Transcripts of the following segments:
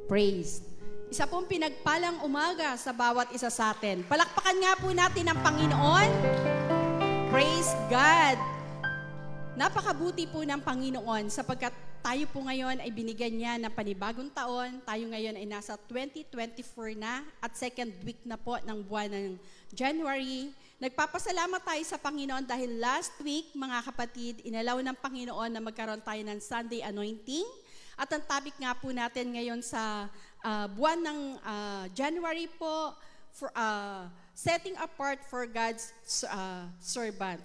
praise. Isa pong pinagpalang umaga sa bawat isa sa atin. Palakpakan nga po natin ang Panginoon. Praise God. Napakabuti po ng Panginoon sapagkat tayo po ngayon ay binigyan niya ng panibagong taon. Tayo ngayon ay nasa 2024 na at second week na po ng buwan ng January. Nagpapasalamat tayo sa Panginoon dahil last week, mga kapatid, inalaw ng Panginoon na magkaroon tayo ng Sunday anointing. At ang topic nga po natin ngayon sa buwan ng January po, for, setting apart for God's servant.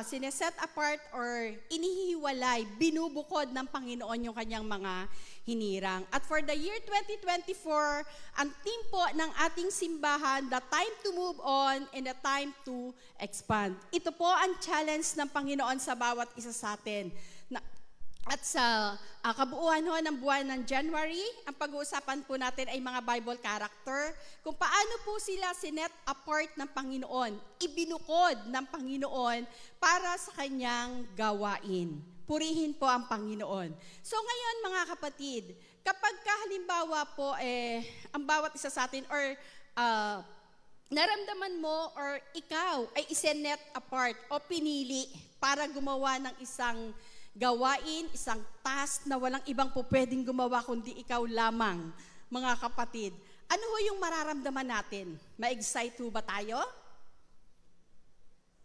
Sineset apart or inihiwalay, binubukod ng Panginoon yung kanyang mga hinirang. At for the year 2024, ang theme po ng ating simbahan, the time to move on and the time to expand. Ito po ang challenge ng Panginoon sa bawat isa sa atin. At sa kabuuan ho ng buwan ng January, ang pag-uusapan po natin ay mga Bible character, kung paano po sila sinet apart ng Panginoon, ibinukod ng Panginoon para sa kanyang gawain. Purihin po ang Panginoon. So ngayon mga kapatid, kapag halimbawa po ang bawat isa sa atin or naramdaman mo or ikaw ay isinet apart o pinili para gumawa ng isang gawain, isang task na walang ibang po pwedeng gumawa kundi ikaw lamang, mga kapatid. Ano ho yung mararamdaman natin? Ma-excite ho ba tayo?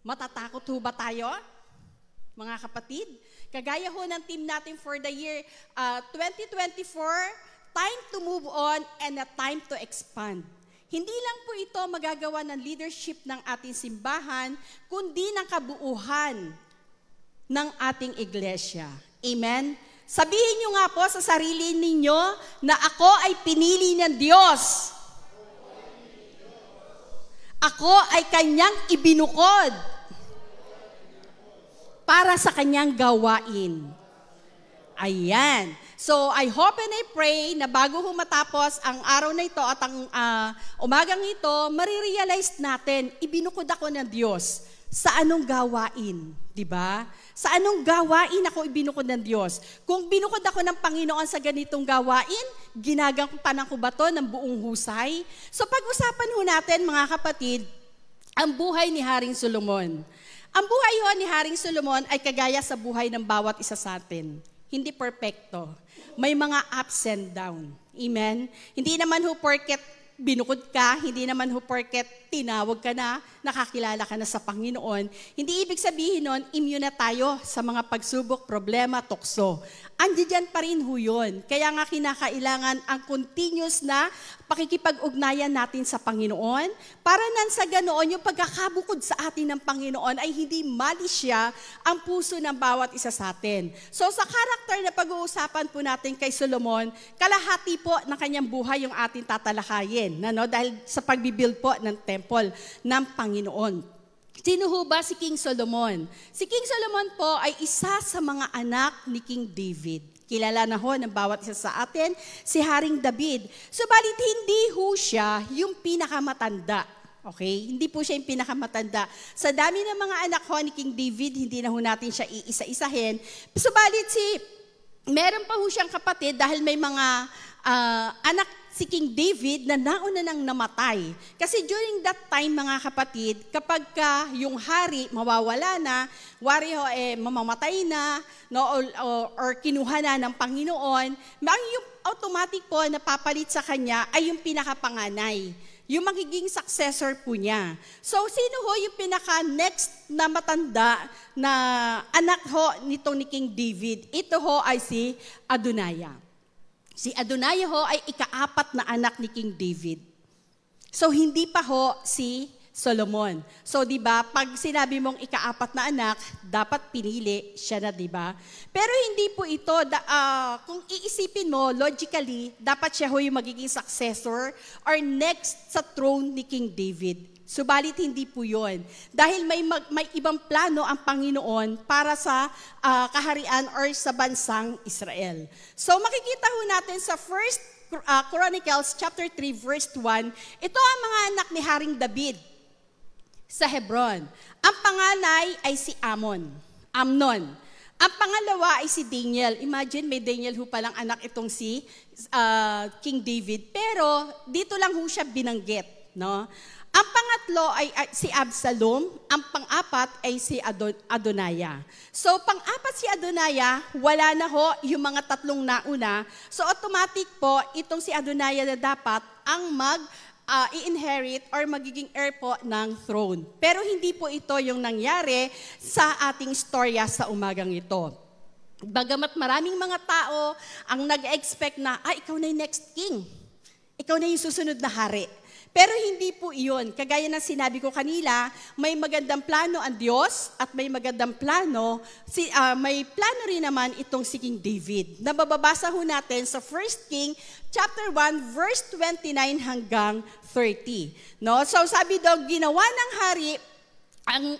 Matatakot ho ba tayo? Mga kapatid, kagaya ho ng team natin for the year 2024, time to move on and a time to expand. Hindi lang po ito magagawa ng leadership ng ating simbahan, kundi ng kabuuhan ng ating iglesia. Amen? Sabihin nyo nga po sa sarili ninyo na ako ay pinili ng Diyos. Ako ay kanyang ibinukod para sa kanyang gawain. Ayan. So, I hope and I pray na bago matapos ang araw na ito at ang umagang ito, marirealize natin, ibinukod ako ng Diyos. Sa anong gawain? Diba? Sa anong gawain ako ibinukod ng Diyos? Kung binukod ako ng Panginoon sa ganitong gawain, ginagampanan ko ba to ng buong husay? So pag-usapan ho natin mga kapatid, ang buhay ni Haring Solomon. Ang buhay ho ni Haring Solomon ay kagaya sa buhay ng bawat isa sa atin. Hindi perpekto. May mga ups and down. Amen? Hindi naman ho porket binukod ka, hindi naman ho porket tinawag ka na, nakakilala ka na sa Panginoon. Hindi ibig sabihin nun, immune na tayo sa mga pagsubok, problema, tukso. Andiyan pa rin ho yun. Kaya nga kinakailangan ang continuous na pakikipag-ugnayan natin sa Panginoon para nang sa ganoon yung pagkakabukod sa atin ng Panginoon ay hindi malisya ang puso ng bawat isa sa atin. So sa karakter na pag-uusapan po natin kay Solomon, kalahati po ng kanyang buhay yung ating tatalakayin. Dahil sa pagbibuild po ng temple ng Panginoon. Sino ho ba si King Solomon? Si King Solomon po ay isa sa mga anak ni King David. Kilala na ho ng bawat isa sa atin, si Haring David. Subalit hindi ho siya yung pinakamatanda. Okay? Hindi po siya yung pinakamatanda. Sa dami ng mga anak ho ni King David, hindi na ho natin siya iisa-isahin. Subalit meron pa ho siyang kapatid dahil may mga anak si King David na nauna nang namatay. Kasi during that time, mga kapatid, kapag yung hari mawawala na, wari ho mamamatay na, or kinuha na ng Panginoon, yung automatic po na papalit sa kanya ay yung pinakapanganay. Yung magiging successor po niya. So, sino ho yung pinaka-next na matanda na anak ho nitong ni King David? Ito ho ay si Adoniah. Si Adoniah ho ay ika-4 na anak ni King David. So, hindi pa ho si Solomon. So, di ba, pag sinabi mong ika-4 na anak, dapat pinili siya na, di ba? Pero hindi po ito, kung iisipin mo, logically, dapat siya ho yung magiging successor or next sa throne ni King David. Subalit hindi po yun. Dahil may ibang plano ang Panginoon para sa kaharian or sa bansang Israel. So makikita ho natin sa 1 Chronicles chapter 3 verse 1, ito ang mga anak ni Haring David sa Hebron. Ang panganay ay si Amnon. Ang pangalawa ay si Daniel. Imagine, may Daniel ho palang anak itong si King David. Pero dito lang ho siya binanggit. No? Ang pangatlo ay si Absalom. Ang pang-apat ay si Adonijah. So, pang-apat si Adonijah, wala na ho yung mga tatlong nauna. So, automatic po, itong si Adonijah na dapat ang i-inherit or magiging heir po ng throne. Pero hindi po ito yung nangyari sa ating storya sa umagang ito. Bagamat maraming mga tao ang nag-expect na, ikaw na yung next king. Ikaw na yung susunod na hari. Pero hindi po iyon. Kagaya ng sinabi ko kanila, may magandang plano ang Diyos at may magandang plano, may plano rin naman itong si King David. Nababasa ho natin sa 1 King chapter 1 verse 29 hanggang 30. No? So sabi daw, ginawa ng hari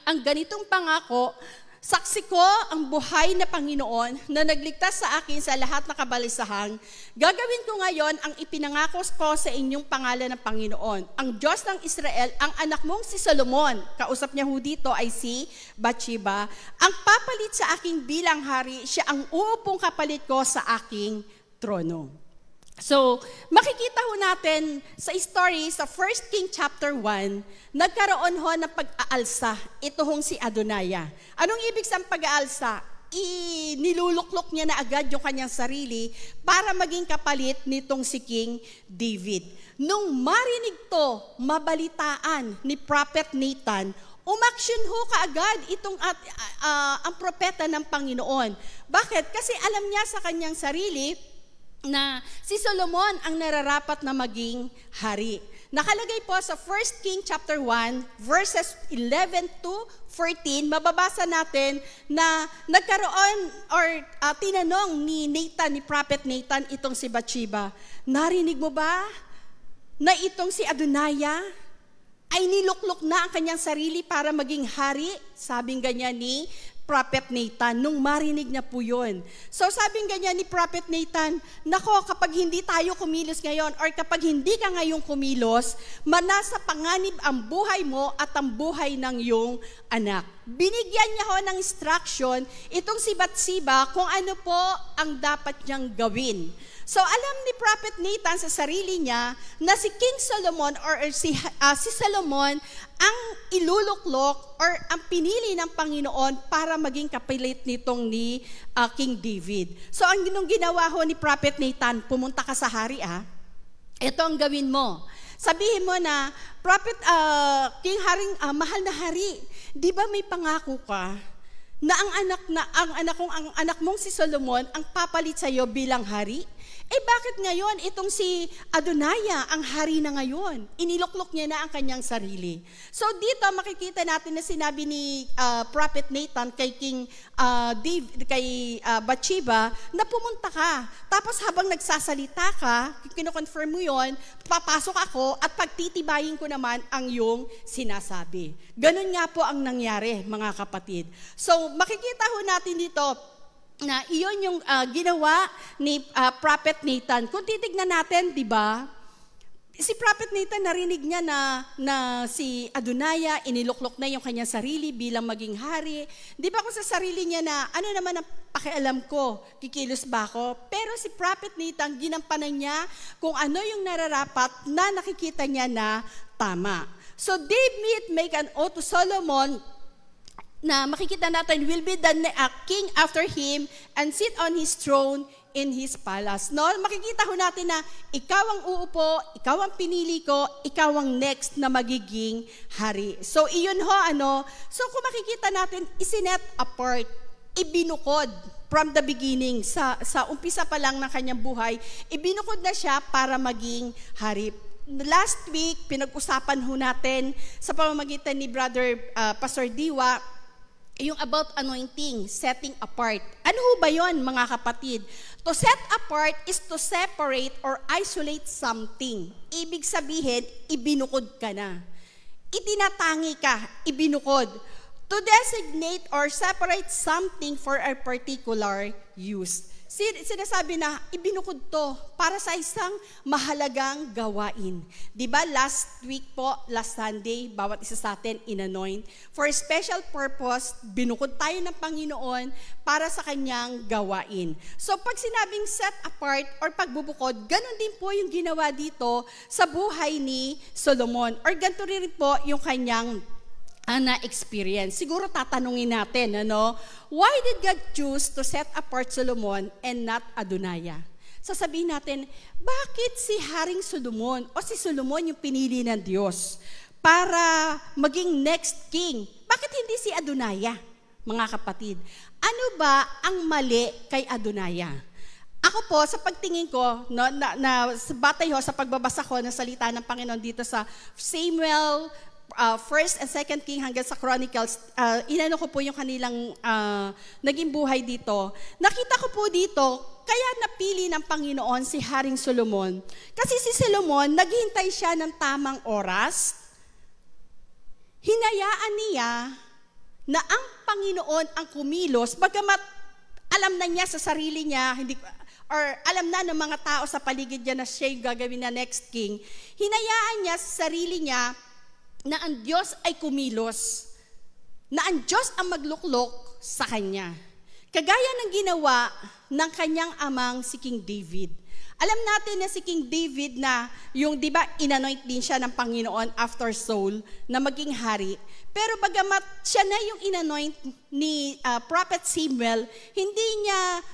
ang ganitong pangako. Saksi ko ang buhay na Panginoon na nagligtas sa akin sa lahat na kabalisahang. Gagawin ko ngayon ang ipinangako ko sa inyong pangalan ng Panginoon. Ang Diyos ng Israel, ang anak mong si Solomon, kausap niya ho dito ay si Bathsheba, ang papalit sa aking bilang hari, siya ang uupong kapalit ko sa aking trono. So, makikita ho natin sa story sa 1 King chapter 1, nagkaroon ho ng pag-aalsa. Ito hong si Adonijah. Anong ibig sa pag-aalsa? Niluluklok niya na agad yung kanyang sarili para maging kapalit nitong si King David. Nung marinig to, mabalitaan ni Prophet Nathan, umaksyon ho kaagad itong ang propeta ng Panginoon. Bakit? Kasi alam niya sa kanyang sarili na si Solomon ang nararapat na maging hari. Nakalagay po sa 1 King chapter 1 verses 11 to 14, mababasa natin na nagkaroon or tinanong ni Prophet Nathan itong si Bathsheba, narinig mo ba na itong si Adonijah ay niluklok na ang kanyang sarili para maging hari? Sabing ganyan ni Prophet Nathan, nung marinig niya po yun. So sabing ganyan ni Prophet Nathan, nako, kapag hindi tayo kumilos ngayon or kapag hindi ka ngayong kumilos, manasa panganib ang buhay mo at ang buhay ng iyong anak. Binigyan niya ho ng instruction itong si Bathsheba kung ano po ang dapat niyang gawin. So alam ni Prophet Nathan sa sarili niya na si King Solomon or si Solomon ang iluluklok or ang pinili ng Panginoon para maging kapalit nitong ni King David. So ang ginawa ho ni Prophet Nathan, pumunta ka sa hari ito ang gawin mo. Sabihin mo na, Prophet King Haring, mahal na hari, di ba may pangako ka na ang anak mong si Solomon ang papalit sa iyo bilang hari? Bakit ngayon itong si Adonijah ang hari na ngayon? Iniluklok niya na ang kanyang sarili. So dito makikita natin na sinabi ni Prophet Nathan kay King Bathsheba na pumunta ka. Tapos habang nagsasalita ka, kino-confirm mo yon, papasok ako at pagtitibayin ko naman ang iyong sinasabi. Ganun nga po ang nangyari, mga kapatid. So makikita ho natin dito na iyon yung ginawa ni Prophet Nathan. Kung titignan natin, di ba, si Prophet Nathan narinig niya na si Adonijah, iniluklok na yung kanyang sarili bilang maging hari. Di ba kung sa sarili niya na, ano naman ang pakialam ko, kikilos ba ako? Pero si Prophet Nathan, ginampanan niya kung ano yung nararapat na nakikita niya na tama. So David make an oath to Solomon na makikita natin will be the king after him and sit on his throne in his palace. No, makikita ho natin na ikaw ang uupo, ikaw ang pinili ko, ikaw ang next na magiging hari. So iyon ho so kung makikita natin isinet apart, ibinukod from the beginning sa umpisa pa lang ng kanyang buhay, ibinukod na siya para maging hari. Last week pinag-usapan ho natin sa pamamagitan ni Brother Pastor Diwa yung about anointing, setting apart. Ano ho ba yon, mga kapatid? To set apart is to separate or isolate something. Ibig sabihin, ibinukod ka na. Itinatangi ka, ibinukod. To designate or separate something for a particular use. sinasabi na ibinukod to para sa isang mahalagang gawain. Diba last week po, last Sunday, bawat isa sa atin inanoint. For a special purpose, binukod tayo ng Panginoon para sa kanyang gawain. So pag sinabing set apart or pagbubukod, ganun din po yung ginawa dito sa buhay ni Solomon. Or ganito rin po yung kanyang na-experience. Siguro tatanungin natin, why did God choose to set apart Solomon and not Adoniah? Sasabihin natin, bakit si Haring Solomon o si Solomon yung pinili ng Diyos para maging next king? Bakit hindi si Adoniah, mga kapatid? Ano ba ang mali kay Adoniah? Ako po, sa pagtingin ko, sa batay sa pagbabasa ko ng salita ng Panginoon dito sa Samuel, First and Second King hanggang sa Chronicles, inano ko po yung kanilang naging buhay dito. Nakita ko po dito, kaya napili ng Panginoon si Haring Solomon. Kasi si Solomon, naghintay siya ng tamang oras. Hinayaan niya na ang Panginoon ang kumilos, bagamat alam na niya sa sarili niya, or alam na ng mga tao sa paligid niya na siya yung gagawin na next king, hinayaan niya sa sarili niya na ang Diyos ay kumilos, na ang Diyos ang magluklok sa kanya. Kagaya ng ginawa ng kanyang amang si King David. Alam natin na si King David na yung, di ba, inanoint din siya ng Panginoon after Saul na maging hari. Pero bagamat siya na yung inanoint ni Prophet Samuel, hindi niya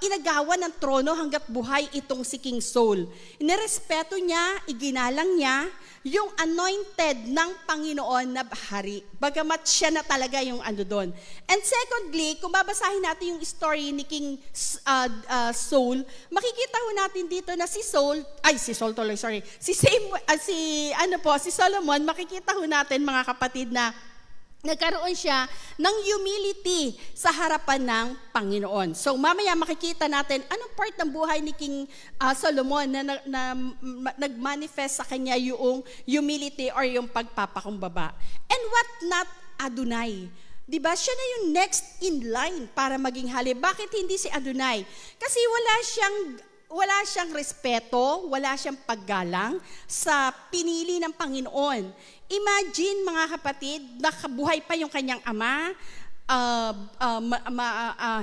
inagawan ng trono hanggat buhay itong si King Saul. Inirespeto niya, iginalang niya yung anointed ng Panginoon na hari. Bagamat siya na talaga yung doon. And secondly, kung babasahin natin yung story ni King Saul, makikita ho natin dito na si Solomon, makikita ho natin mga kapatid na nagkaroon siya ng humility sa harapan ng Panginoon. So mamaya makikita natin anong part ng buhay ni King Solomon na nag-manifest sa kanya yung humility or yung pagpapakumbaba. And what not Adonai? Diba? Siya na yung next in line para maging hari. Bakit hindi si Adonai? Kasi wala siyang respeto, wala siyang paggalang sa pinili ng Panginoon. Imagine mga kapatid, nakabuhay pa yung kanyang ama,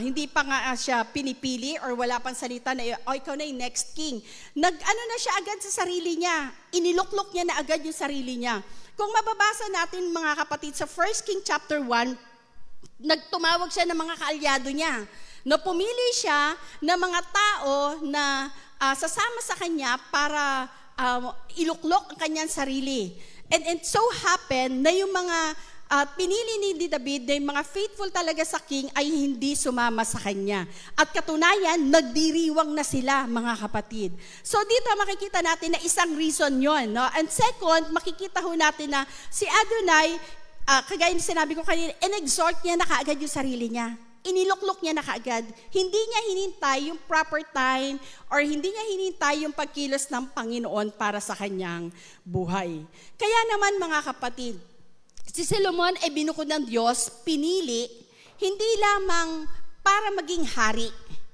hindi pa nga siya pinipili or wala pang salita na, ikaw na yung next king. Nag-ano na siya agad sa sarili niya, iniluklok niya na agad yung sarili niya. Kung mababasa natin mga kapatid sa 1 King chapter 1, nagtumawag siya ng mga kaalyado niya. No, pumili siya ng mga tao na sasama sa kanya para iluklok ang kanyang sarili. And so happen na yung mga pinili ni David, na yung mga faithful talaga sa king ay hindi sumama sa kanya. At katunayan, nagdiriwang na sila, mga kapatid. So dito makikita natin na isang reason yon, no? And second, makikita ho natin na si Adonai, kagaya na sinabi ko kanina, in-exhort niya na kaagad yung sarili niya. Iniluklok niya na kaagad. Hindi niya hinintay yung proper time or hindi niya hinintay yung pagkilos ng Panginoon para sa kanyang buhay. Kaya naman mga kapatid, si Solomon ay binukod ng Diyos, pinili, hindi lamang para maging hari,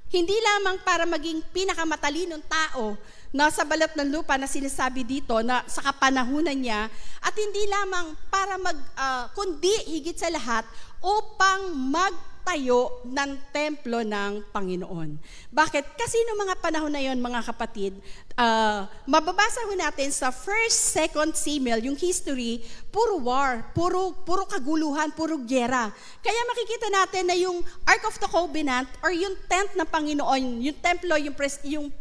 hindi lamang para maging pinakamatalinong tao na sa balat ng lupa na sinasabi dito na sa kapanahunan niya, at hindi lamang para kundi higit sa lahat upang magtayo ng templo ng Panginoon. Bakit? Kasi noong mga panahon na yon, mga kapatid, mababasa ho natin sa 1st, 2nd Samuel, yung history, puro war, puro kaguluhan, puro gyera. Kaya makikita natin na yung Ark of the Covenant or yung tent ng Panginoon, yung templo, yung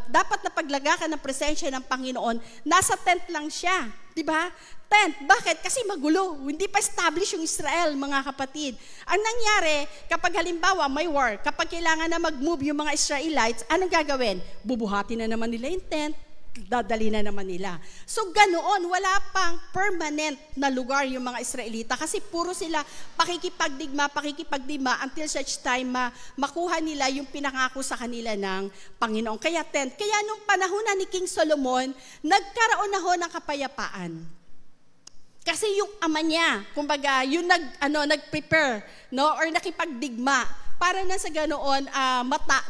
dapat na paglagakan ng presensya ng Panginoon, nasa tent lang siya. Diba? Tent. Bakit? Kasi magulo. Hindi pa establish yung Israel, mga kapatid. Ang nangyari, kapag halimbawa may war, kapag kailangan na mag-move yung mga Israelites, anong gagawin? Bubuhatin na naman nila yung tent, dadali na naman nila. So ganoon, wala pang permanent na lugar yung mga Israelita kasi puro sila pakikipagdigma until such time makuha nila yung pinangako sa kanila ng Panginoon. Kaya tent. Kaya nung panahon na ni King Solomon, nagkaroon na ho ng kapayapaan. Kasi yung ama niya, kumbaga, yung nag-prepare, no, or nakipagdigma para na sa ganoon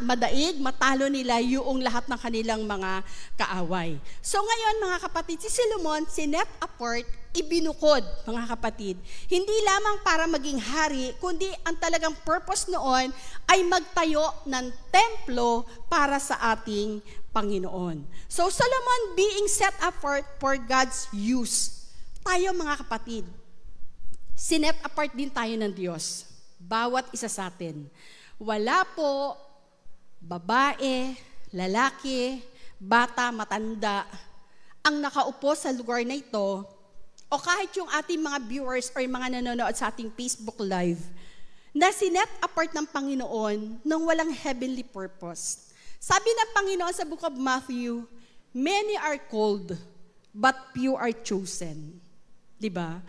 madaig, matalo nila yung lahat ng kanilang mga kaaway. So ngayon mga kapatid, si Solomon sinet apart, ibinukod mga kapatid. Hindi lamang para maging hari, kundi ang talagang purpose noon ay magtayo ng templo para sa ating Panginoon. So Solomon being set apart for God's use. Tayo mga kapatid, sinet apart din tayo ng Diyos. Bawat isa sa atin. Wala po babae, lalaki, bata, matanda ang nakaupo sa lugar na ito o kahit yung ating mga viewers or mga nanonood sa ating Facebook Live na sinet apart ng Panginoon nang walang heavenly purpose. Sabi ng Panginoon sa book of Matthew, many are called, but few are chosen. Diba?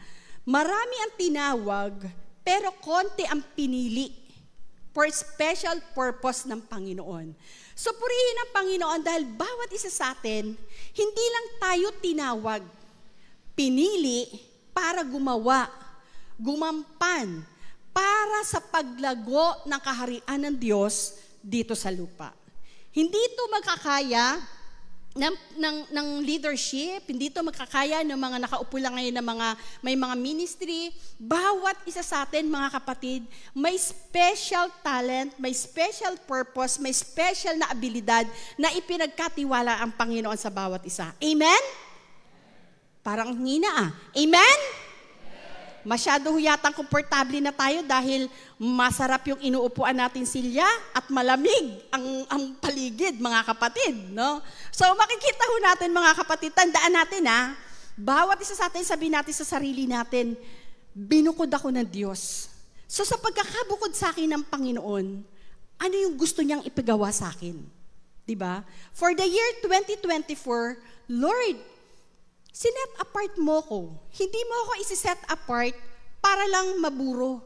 Marami ang tinawag, pero konti ang pinili for special purpose ng Panginoon. So purihin ang Panginoon dahil bawat isa sa atin, hindi lang tayo tinawag, pinili para gumawa, gumampan, para sa paglago ng kaharian ng Diyos dito sa lupa. Hindi ito makakaya ng leadership, hindi ito makakaya ng mga nakaupo lang ngayon na may mga ministry. Bawat isa sa atin, mga kapatid, may special talent, may special purpose, may special na abilidad na ipinagkatiwala ang Panginoon sa bawat isa. Amen? Parang hina Amen? Masyado yatang komportable na tayo dahil masarap yung inuupuan natin silya at malamig ang paligid, mga kapatid. No? So makikita ho natin, mga kapatid, tandaan natin bawat isa sa atin, sabihin natin sa sarili natin, binukod ako ng Diyos. So sa pagkakabukod sa akin ng Panginoon, ano yung gusto niyang ipagawa sa akin? Diba? For the year 2024, Lord, sinet apart mo ko. Hindi mo ako isi-set apart para lang maburo,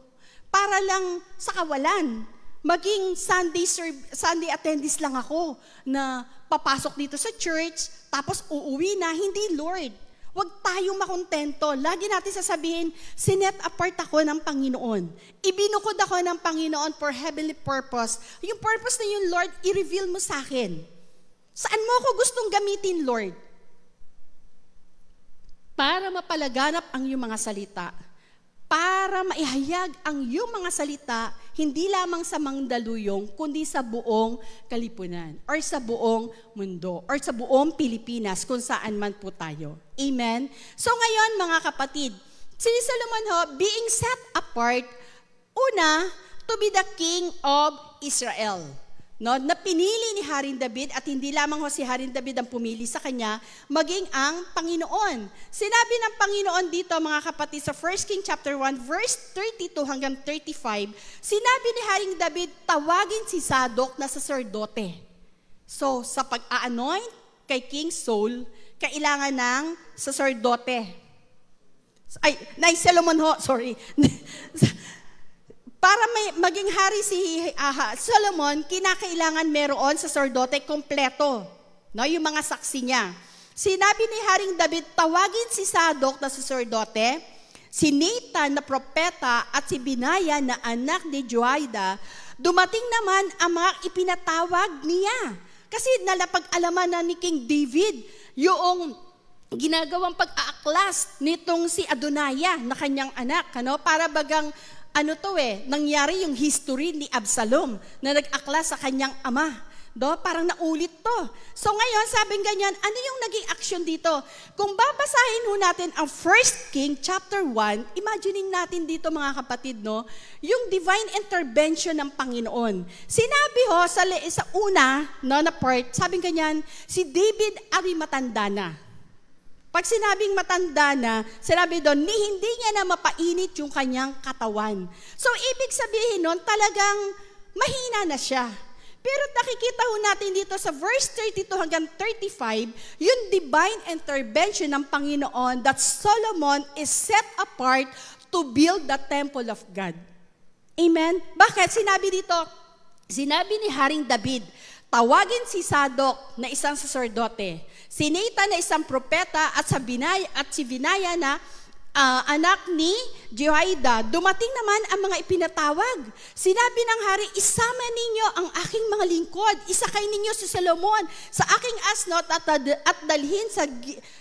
para lang sa kawalan. Maging Sunday attendees lang ako na papasok dito sa church, tapos uuwi na. Hindi, Lord. Huwag tayong makontento. Lagi natin sasabihin, sinet apart ako ng Panginoon. Ibinukod ako ng Panginoon for heavenly purpose. Yung purpose na yun, Lord, i-reveal mo sa akin. Saan mo ako gustong gamitin, Lord? Para mapalaganap ang iyong mga salita, para maihayag ang iyong mga salita, hindi lamang sa Mandaluyong, kundi sa buong Kalipunan, or sa buong mundo, or sa buong Pilipinas, kung saan man po tayo. Amen? So ngayon, mga kapatid, si Solomon being set apart, una, to be the king of Israel. No, na pinili ni Haring David at hindi lamang si Haring David ang pumili sa kanya, maging ang Panginoon. Sinabi ng Panginoon dito, mga kapatid, sa 1 King chapter 1 verse 32 hanggang 35, sinabi ni Haring David, tawagin si Zadok na saserdote. So, sa pag-a-anoint kay King Saul, kailangan ng saserdote. Solomon sorry. Para maging hari si Solomon, kinakailangan meron saserdote kompleto. No, yung mga saksi niya. Sinabi ni Haring David, tawagin si Zadok na saserdote, si Nathan na propeta at si Binaya na anak ni Joiada. Dumating naman ang mga ipinatawag niya. Kasi nalapag-alaman na ni King David yung ginagawang pag-aaklas nitong si Adonijah na kanyang anak. Para bagang nangyari yung history ni Absalom na nag-akla sa kanyang ama. Parang naulit to. So ngayon, sabing ganyan, ano yung naging action dito? Kung babasahin natin ang 1 King chapter 1, imagining natin dito, mga kapatid, yung divine intervention ng Panginoon. Sinabi sa una na part, sabing ganyan, si David ay matanda na. Pag sinabing matanda na, sinabi doon, hindi niya na mapainit yung kanyang katawan. So, ibig sabihin nun, talagang mahina na siya. Pero nakikita natin dito sa verse 32 hanggang 35, yung divine intervention ng Panginoon that Solomon is set apart to build the temple of God. Amen? Bakit? Sinabi ni Haring David, tawagin si Zadok na isang saserdote, si Nathan na isang propeta at si Binaya na anak ni Jehoiada, dumating naman ang mga ipinatawag. Sinabi ng hari, isama ninyo ang aking mga lingkod, isakay ninyo si Solomon sa aking asnot at dalhin sa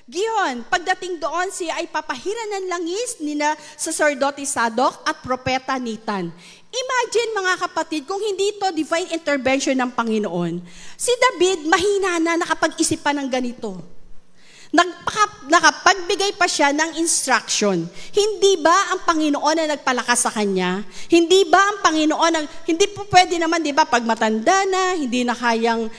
Gihon. Pagdating doon, siya ay papahiran ng langis ni na sacerdote Sadok at propeta Nathan. Imagine mga kapatid, kung hindi ito divine intervention ng Panginoon, si David mahina na nakapag-isip pa ng ganito. Nakapagbigay pa siya ng instruction. Hindi ba ang Panginoon na nagpalakas sa kanya? Hindi ba ang Panginoon hindi po pwede naman, di ba, pag matanda na, hindi na kayang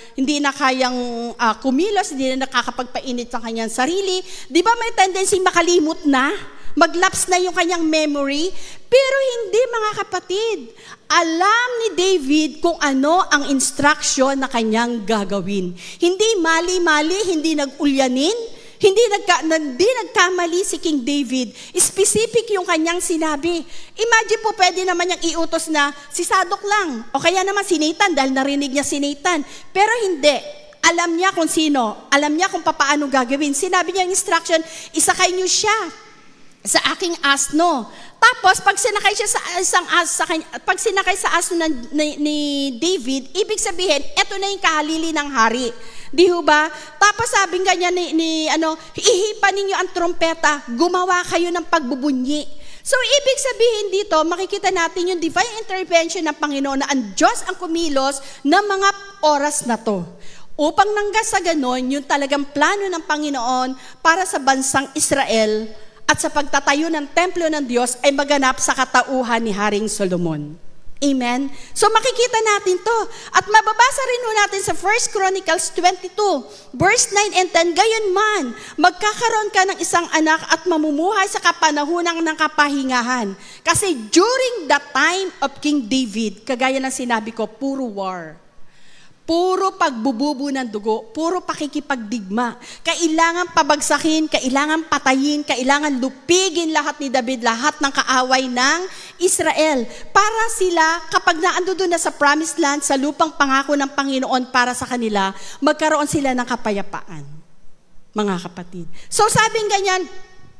kumilos, hindi na nakakapagpainit sa kanyang sarili, di ba may tendency makalimot na? Maglaps na yung kanyang memory? Pero hindi, mga kapatid. Alam ni David kung ano ang instruction na kanyang gagawin. Hindi mali-mali, hindi nag-ulyanin, hindi nagkamali si King David. Specific yung kanyang sinabi. Imagine po, pwede naman niyang iutos na si Sadok lang. O kaya naman si Nathan, dahil narinig niya si Nathan. Pero hindi. Alam niya kung sino. Alam niya kung paano gagawin. Sinabi niya yung instruction, isakay niyo siya sa aking asno. Tapos, pag sinakay siya pag sinakay sa asno ni David, ibig sabihin, eto na yung kahalili ng hari. Di ba? Tapos sabi nga niya ihipan ninyo ang trompeta, gumawa kayo ng pagbubunyi. So, ibig sabihin dito, makikita natin yung divine intervention ng Panginoon na ang Diyos ang kumilos ng mga oras na to. Upang nangga sa ganon, yung talagang plano ng Panginoon para sa bansang Israel at sa pagtatayo ng templo ng Diyos ay maganap sa katauhan ni Haring Solomon. Amen? So makikita natin to. At mababasa rin natin sa 1 Chronicles 22, verse 9 and 10, gayon man, magkakaroon ka ng isang anak at mamumuhay sa kapanahunang ng kapahingahan. Kasi during the time of King David, kagaya ng sinabi ko, puro war. Puro pagbububo ng dugo, puro pakikipagdigma. Kailangan pabagsakin, kailangan patayin, kailangan lupigin lahat ni David, lahat ng kaaway ng Israel. Para sila, kapag naando doon na sa promised land, sa lupang pangako ng Panginoon para sa kanila, magkaroon sila ng kapayapaan. Mga kapatid. So sabing ganyan,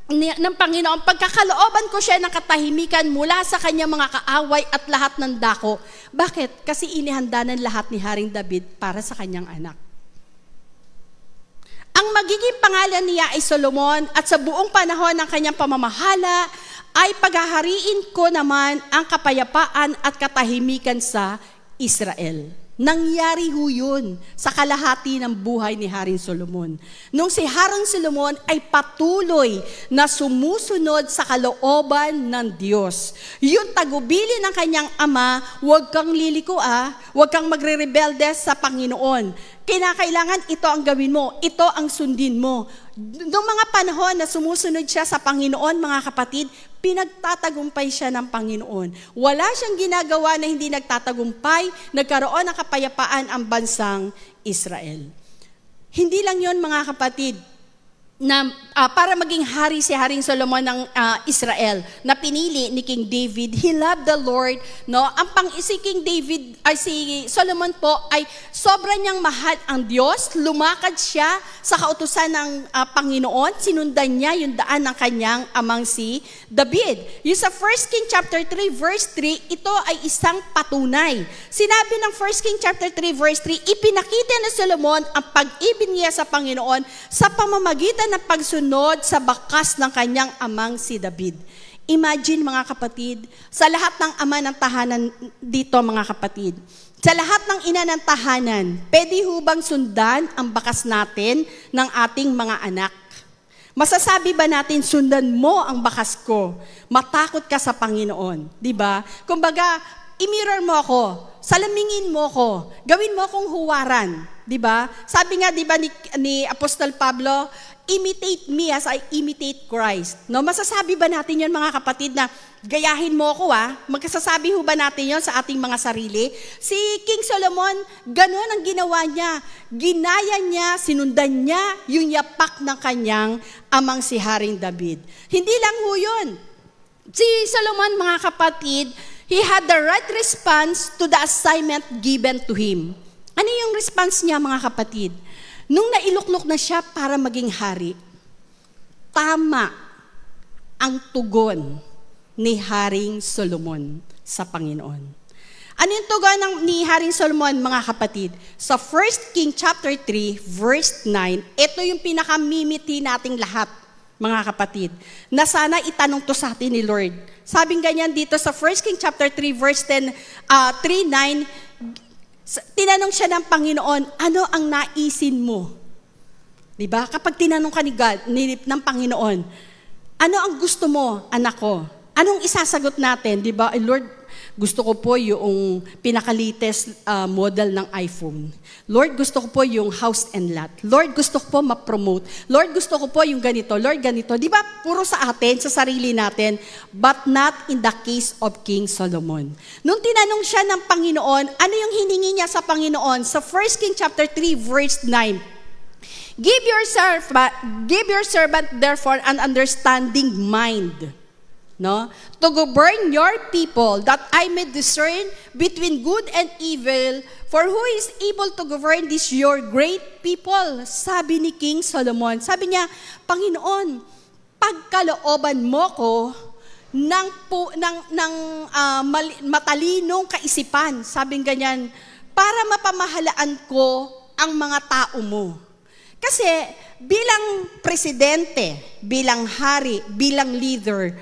ng Panginoon, pagkakalooban ko siya ng katahimikan mula sa kanyang mga kaaway at lahat ng dako. Bakit? Kasi inihanda ng lahat ni Haring David para sa kanyang anak. Ang magiging pangalan niya ay Solomon at sa buong panahon ng kanyang pamamahala ay paghahariin ko naman ang kapayapaan at katahimikan sa Israel. Nangyari ho yun sa kalahati ng buhay ni Haring Solomon. Nung si Haring Solomon ay patuloy na sumusunod sa kalooban ng Diyos. Yung tagubili ng kanyang ama, huwag kang liliko huwag kang magre-rebelde sa Panginoon. Kinakailangan ito ang gawin mo, ito ang sundin mo. Noong mga panahon na sumusunod siya sa Panginoon, mga kapatid, pinagtatagumpay siya ng Panginoon. Wala siyang ginagawa na hindi nagtatagumpay, nagkaroon ng kapayapaan ang bansang Israel. Hindi lang yon, mga kapatid, na para maging hari si Haring Solomon ng Israel na pinili ni King David. He loved the Lord, no? Si King David ay si Solomon po ay sobra niyang mahal ang Diyos. Lumakad siya sa kautusan ng Panginoon. Sinundan niya yung daan ng kanyang amang si David. Yung sa 1 King chapter 3 verse 3, ito ay isang patunay. Sinabi ng 1 King chapter 3 verse 3, ipinakita ni Solomon ang pag-ibig niya sa Panginoon sa pamamagitan ng pagsunod sa bakas ng kanyang amang si David. Imagine, mga kapatid, sa lahat ng ama ng tahanan dito, mga kapatid, sa lahat ng ina ng tahanan, pwede hubang sundan ang bakas natin ng ating mga anak? Masasabi ba natin, sundan mo ang bakas ko, matakot ka sa Panginoon? Diba? Kumbaga, i-mirror mo ako, salamingin mo ako, gawin mo akong huwaran. Diba? Sabi nga, diba, ni Apostol Pablo, imitate me as I imitate Christ. No, masasabi ba natin 'yon, mga kapatid, na gayahin mo ako Magkasasabi ho ba natin 'yon sa ating mga sarili? Si King Solomon, ganoon ang ginawa niya. Ginaya niya, sinundan niya yung yapak ng kanyang amang si Haring David. Hindi lang ho 'yon. Si Solomon, mga kapatid, he had the right response to the assignment given to him. Ano yung response niya, mga kapatid? Nung nailuklok na siya para maging hari, tama ang tugon ni Haring Solomon sa Panginoon. Ano yung tugon ni Haring Solomon, mga kapatid? Sa 1 King chapter 3, verse 9, ito yung pinakamimiti nating lahat, mga kapatid, na sana itanong to sa atin ni Lord. Sabing ganyan dito sa 1 King chapter 3, verse 3:9, tinanong siya ng Panginoon, ano ang naisin mo? Diba? Kapag tinanong ka ni God, ng Panginoon, ano ang gusto mo, anak ko? Anong isasagot natin? Diba? Lord, gusto ko po yung pinaka-latest model ng iPhone. Lord, gusto ko po yung house and lot. Lord, gusto ko po ma-promote. Lord, gusto ko po yung ganito. Lord, ganito. Di ba, puro sa atin, sa sarili natin, but not in the case of King Solomon. Nung tinanong siya ng Panginoon, ano yung hiningi niya sa Panginoon? Sa 1 King chapter 3, verse 9, Give your servant therefore an understanding mind, no? To govern your people, that I may discern between good and evil, for who is able to govern this your great people? Sabi ni King Solomon. Sabi niya, Panginoon, pagkalooban mo ko ng matalinong kaisipan, sabing ganyan, para mapamahalaan ko ang mga tao mo. Kasi bilang presidente, bilang hari, bilang leader,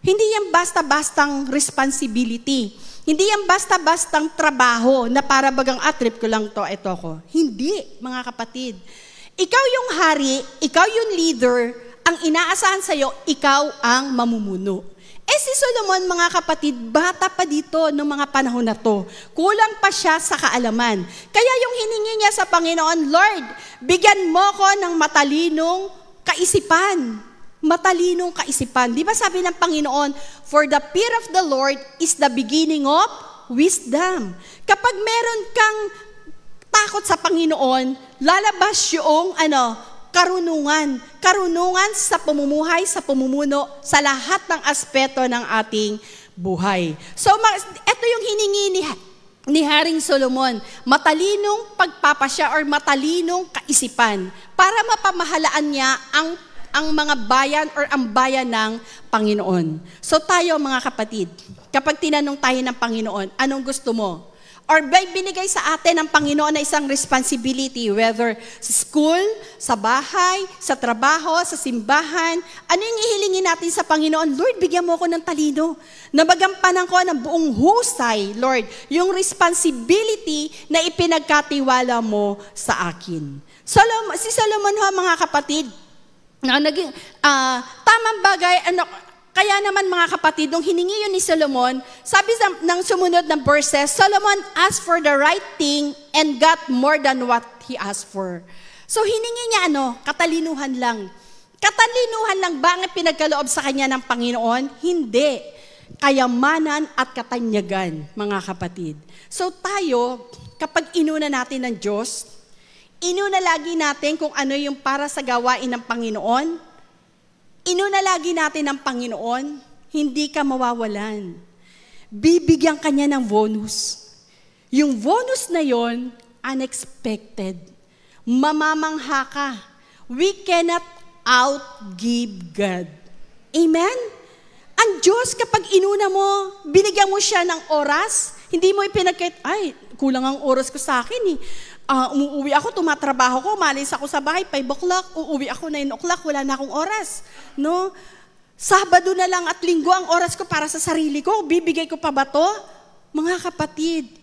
hindi yan basta-bastang responsibility. Hindi yan basta-bastang trabaho na para bagang trip ko lang to, ito ko. Hindi, mga kapatid. Ikaw yung hari, ikaw yung leader, ang inaasahan sa'yo, ikaw ang mamumuno. Si Solomon, mga kapatid, bata pa dito noong mga panahon na to. Kulang pa siya sa kaalaman. Kaya yung hiningi niya sa Panginoon, Lord, bigyan mo ko ng matalinong kaisipan. Matalinong kaisipan. Di ba sabi ng Panginoon, for the fear of the Lord is the beginning of wisdom. Kapag meron kang takot sa Panginoon, lalabas yung karunungan sa pamumuhay, sa pamumuno, sa lahat ng aspeto ng ating buhay. So, ito yung hiningi ni Haring Solomon, matalinong pagpapasya or matalinong kaisipan para mapamahalaan niya ang mga bayan or ang bayan ng Panginoon. So tayo, mga kapatid, kapag tinanong tayo ng Panginoon, anong gusto mo? Or binigay sa atin ng Panginoon na isang responsibility, whether sa school, sa bahay, sa trabaho, sa simbahan, ano yung ihilingin natin sa Panginoon? Lord, bigyan mo ako ng talino. Nabagampanan ko ng buong husay, Lord, yung responsibility na ipinagkatiwala mo sa akin. Si Solomon ho, mga kapatid, tamang bagay, kaya naman, mga kapatid, nung hiningi yun ni Solomon, sabi ng sumunod ng verses, Solomon asked for the right thing and got more than what he asked for. So hiningi niya katalinuhan lang. Katalinuhan lang ba ang pinagkaloob sa kanya ng Panginoon? Hindi. Kayamanan at katanyagan, mga kapatid. So tayo, kapag inuna natin ng Diyos, inuna lagi natin kung ano yung para sa gawain ng Panginoon. Inuna lagi natin ng Panginoon, hindi ka mawawalan. Bibigyan ka niya ng bonus. Yung bonus na yon, unexpected. Mamamangha ka. We cannot outgive God. Amen? Ang Diyos, kapag inuna mo, binigyan mo siya ng oras, hindi mo ipinagkait, kulang ang oras ko sa akin eh. Umuwi ako, tumatrabaho ko, malis ako sa bahay, 5 o'clock, uuwi ako 9 o'clock, wala na akong oras. No? Sabado na lang at linggo ang oras ko para sa sarili ko, bibigay ko pa ba to? Mga kapatid,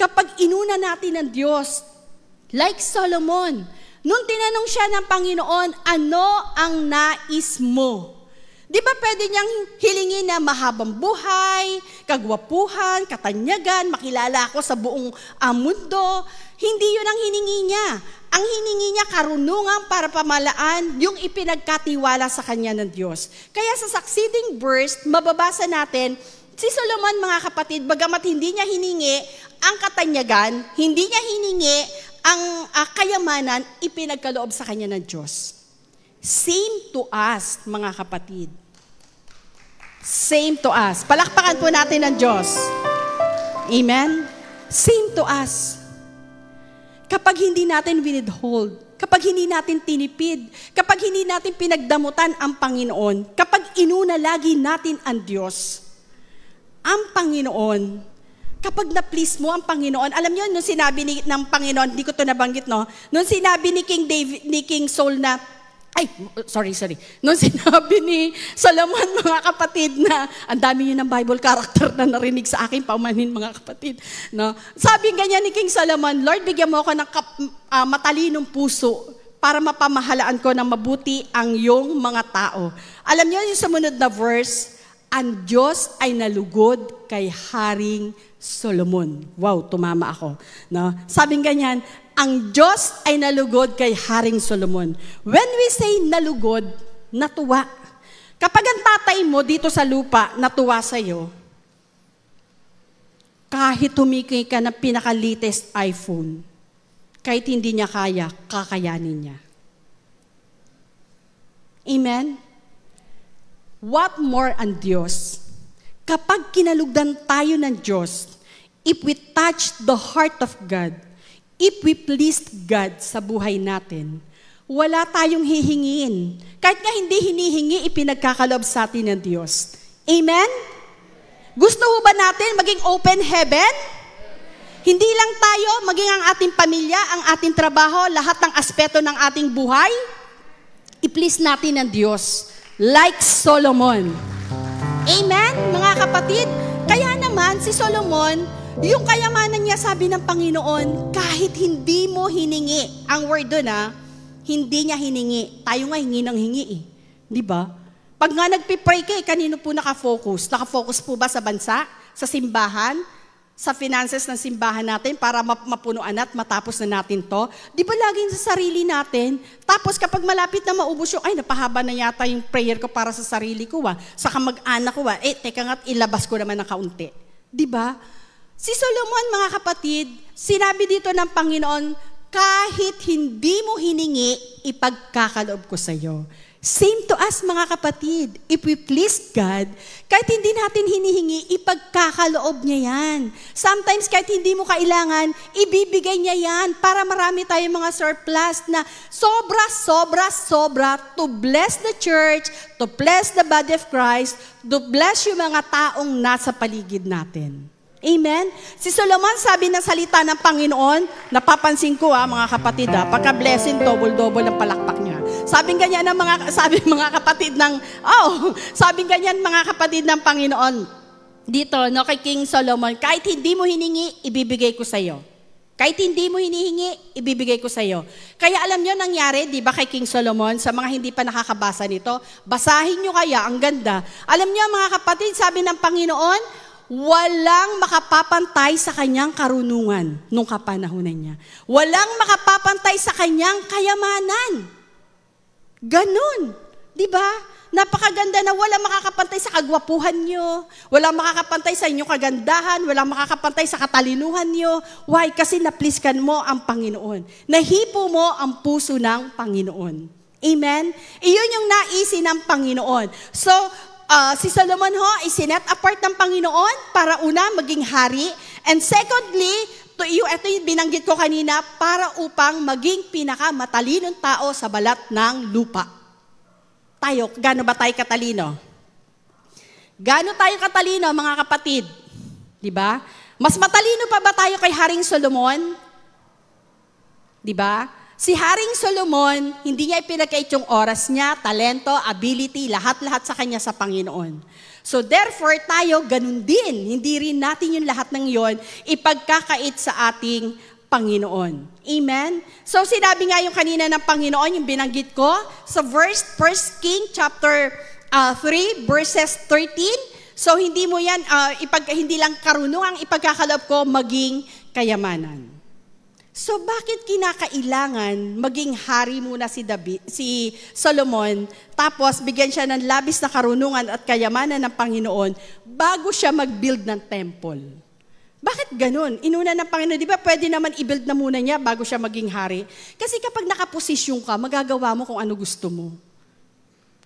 kapag inuna natin ng Diyos, like Solomon, nung tinanong siya ng Panginoon, ano ang nais mo? Di ba pwede niyang hilingin na mahabang buhay, kagwapuhan, katanyagan, makilala ako sa buong mundo? Hindi yun ang hiningi niya. Ang hiningi niya karunungan para pamalaan yung ipinagkatiwala sa kanya ng Diyos. Kaya sa succeeding verse, mababasa natin, si Solomon, mga kapatid, bagamat hindi niya hiningi ang katanyagan, hindi niya hiningi ang kayamanan, ipinagkaloob sa kanya ng Diyos. Same to us, mga kapatid. Same to us. Palakpakan po natin ng Diyos. Amen? Same to us. Kapag hindi natin withhold, kapag hindi natin tinipid, kapag hindi natin pinagdamutan ang Panginoon, kapag inuna lagi natin ang Diyos, ang Panginoon, kapag na-please mo ang Panginoon, alam niyo, nung sinabi ng Panginoon, hindi ko to nabanggit, no? Nung sinabi ni King Saul na, nung sinabi ni Solomon, mga kapatid, na ang dami yun ng Bible character na narinig sa akin, paumanhin mga kapatid. No? Sabi ganyan ni King Solomon, Lord, bigyan mo ako ng matalinong puso para mapamahalaan ko ng mabuti ang iyong mga tao. Alam niyo yung sumunod na verse, ang Diyos ay nalugod kay Haring Solomon. Wow, tumama ako. No? Sabing ganyan, ang Diyos ay nalugod kay Haring Solomon. When we say nalugod, natuwa. Kapag ang tatay mo dito sa lupa natuwa sa'yo, kahit humiki ka ng pinaka-latest iPhone, kahit hindi niya kaya, kakayanin niya. Amen? What more ang Diyos? Kapag kinalugdan tayo ng Diyos, if we touch the heart of God, if we please God sa buhay natin, wala tayong hihingin. Kahit nga hindi hinihingi, ipinagkakalob sa atin ng Diyos. Amen? Gusto ho ba natin maging open heaven? Hindi lang tayo, maging ang ating pamilya, ang ating trabaho, lahat ng aspeto ng ating buhay, i-please natin ang Diyos. Like Solomon. Amen, mga kapatid? Kaya naman, si Solomon, yung kayamanan niya, sabi ng Panginoon, kahit hindi mo hiningi, ang word doon hindi niya hiningi. Tayo nga hingi ng hingi Di ba? Pag nga nagpipray kayo, kanino po nakafocus? Nakafocus po ba sa bansa? Sa simbahan? Sa finances ng simbahan natin para mapunuan at matapos na natin to? Di ba laging sa sarili natin? Tapos kapag malapit na maubos yung, ay napahaba na yata yung prayer ko para sa sarili ko sa kamag-anak ko teka nga't ilabas ko naman ng kaunti. Di ba? Si Solomon, mga kapatid, sinabi dito ng Panginoon, kahit hindi mo hiningi, ipagkakaloob ko sa iyo. Same to us, mga kapatid. If we please God, kahit hindi natin hinihingi, ipagkakaloob niya yan. Sometimes, kahit hindi mo kailangan, ibibigay niya yan para marami tayong mga surplus na sobra to bless the church, to bless the body of Christ, to bless yung mga taong nasa paligid natin. Amen? Si Solomon, sabi ng salita ng Panginoon, napapansin ko mga kapatid, pagka-blessing, double-double ang palakpak niya. Sabing ganyan mga kapatid ng Panginoon, dito, kay King Solomon, kahit hindi mo hiningi, ibibigay ko sa iyo. Kahit hindi mo hinihingi, ibibigay ko sa iyo. Kaya alam niyo nangyari, di ba kay King Solomon, sa mga hindi pa nakakabasa nito, basahin niyo kaya, ang ganda. Alam niyo mga kapatid, sabi ng Panginoon, walang makapapantay sa kanyang karunungan nung kapanahunan niya. Walang makapapantay sa kanyang kayamanan. Ganun. Di ba? Napakaganda na walang makakapantay sa kagwapuhan niyo. Walang makakapantay sa inyong kagandahan. Walang makakapantay sa katalinuhan niyo. Why? Kasi napliskan mo ang Panginoon. Nahipo mo ang puso ng Panginoon. Amen? Iyon yung naisin ng Panginoon. So, si Solomon ay sinet apart ng Panginoon para una maging hari. And secondly, ito yung binanggit ko kanina, para upang maging pinakamatalinong tao sa balat ng lupa. Tayo, gaano ba tayo katalino? Gaano tayo katalino, mga kapatid? Diba? Mas matalino pa ba tayo kay Haring Solomon? Diba? Si Haring Solomon, hindi niya ipinagkait yung oras niya, talento, ability, lahat-lahat sa kanya sa Panginoon. So therefore, tayo ganun din. Hindi rin natin yung lahat ng yon ipagkakait sa ating Panginoon. Amen? So sinabi nga yung kanina ng Panginoon, yung binanggit ko, sa verse 1 King chapter 3, verses 13. So hindi mo yan, hindi lang karunungang ipagkakaloob ko, maging kayamanan. So bakit kinakailangan maging hari muna si Solomon, tapos bigyan siya ng labis na karunungan at kayamanan ng Panginoon bago siya mag-build ng temple? Bakit ganun? Inuna ng Panginoon, di ba pwede naman i-build na muna niya bago siya maging hari? Kasi kapag nakaposisyon ka, magagawa mo kung ano gusto mo.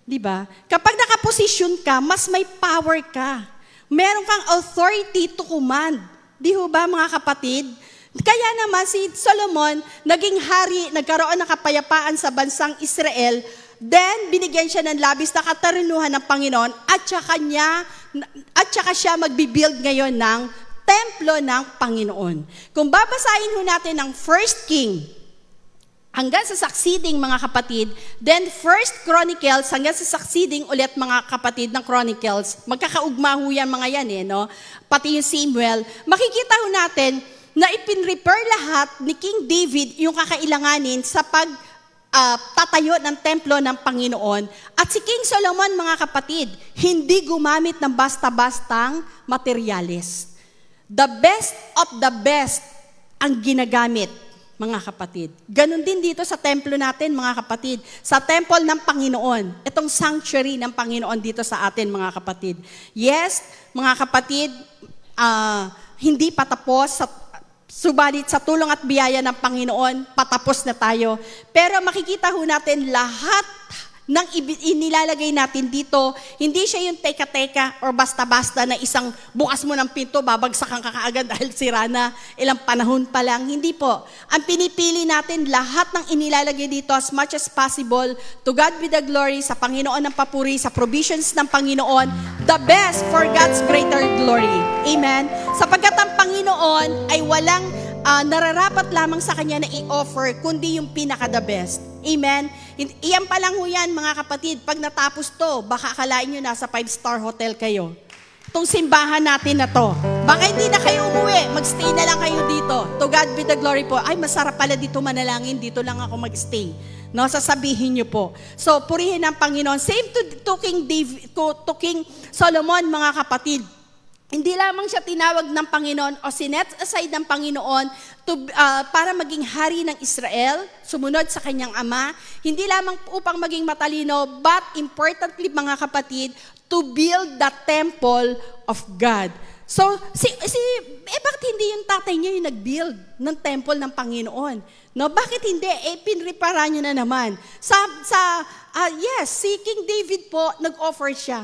Di ba? Kapag nakaposisyon ka, mas may power ka. Meron kang authority to command. Di ho ba mga kapatid? Kaya naman si Solomon, naging hari, nagkaroon ng kapayapaan sa bansang Israel Then, binigyan siya ng labis na katarinuhan ng Panginoon at saka siya magbibuild ngayon ng templo ng Panginoon. Kung babasahin ho natin ng 1 King, hanggang sa succeeding mga kapatid, then 1 Chronicles, hanggang sa succeeding ulit mga kapatid ng Chronicles, magkakaugma ho yan mga yan no? Pati yung Samuel, makikita ho natin na ipinrepair lahat ni King David yung kakailanganin sa tatayo ng templo ng Panginoon. At si King Solomon mga kapatid, hindi gumamit ng basta-bastang materyales. The best of the best ang ginagamit, mga kapatid. Ganon din dito sa templo natin, mga kapatid. Sa temple ng Panginoon. Itong sanctuary ng Panginoon dito sa atin, mga kapatid. Yes, mga kapatid, hindi patapos. Subalit sa tulong at biyaya ng Panginoon, patapos na tayo. Pero makikita ho natin lahat nang inilalagay natin dito, hindi siya yung teka-teka or basta-basta na isang bukas mo ng pinto, babagsakan ka kaagad dahil sira na, ilang panahon pa lang. Hindi po. Ang pinipili natin, lahat ng inilalagay dito as much as possible, to God be the glory, sa Panginoon ng papuri, sa provisions ng Panginoon, the best for God's greater glory. Amen? Sapagkat ang Panginoon ay walang nararapat lamang sa Kanya na i-offer, kundi yung pinaka-the best. Amen? Iyan pa lang ho yan, mga kapatid. Pag natapos to, baka akalain nyo nasa 5-star hotel kayo. Itong simbahan natin na to. Baka hindi na kayo umuwi, magstay na lang kayo dito. To God be the glory po. Ay, masarap pala dito manalangin, dito lang ako magstay. No, sasabihin nyo po. So, purihin ang Panginoon. Same to King Solomon, mga kapatid. Hindi lamang siya tinawag ng Panginoon o sinet aside ng Panginoon para maging hari ng Israel, sumunod sa kanyang ama, hindi lamang upang maging matalino, but importantly mga kapatid, to build the temple of God. So, bakit hindi yung tatay niya yung nag-build ng temple ng Panginoon? No, bakit hindi? Pinrepara niya na naman. Si King David po, nag-offer siya.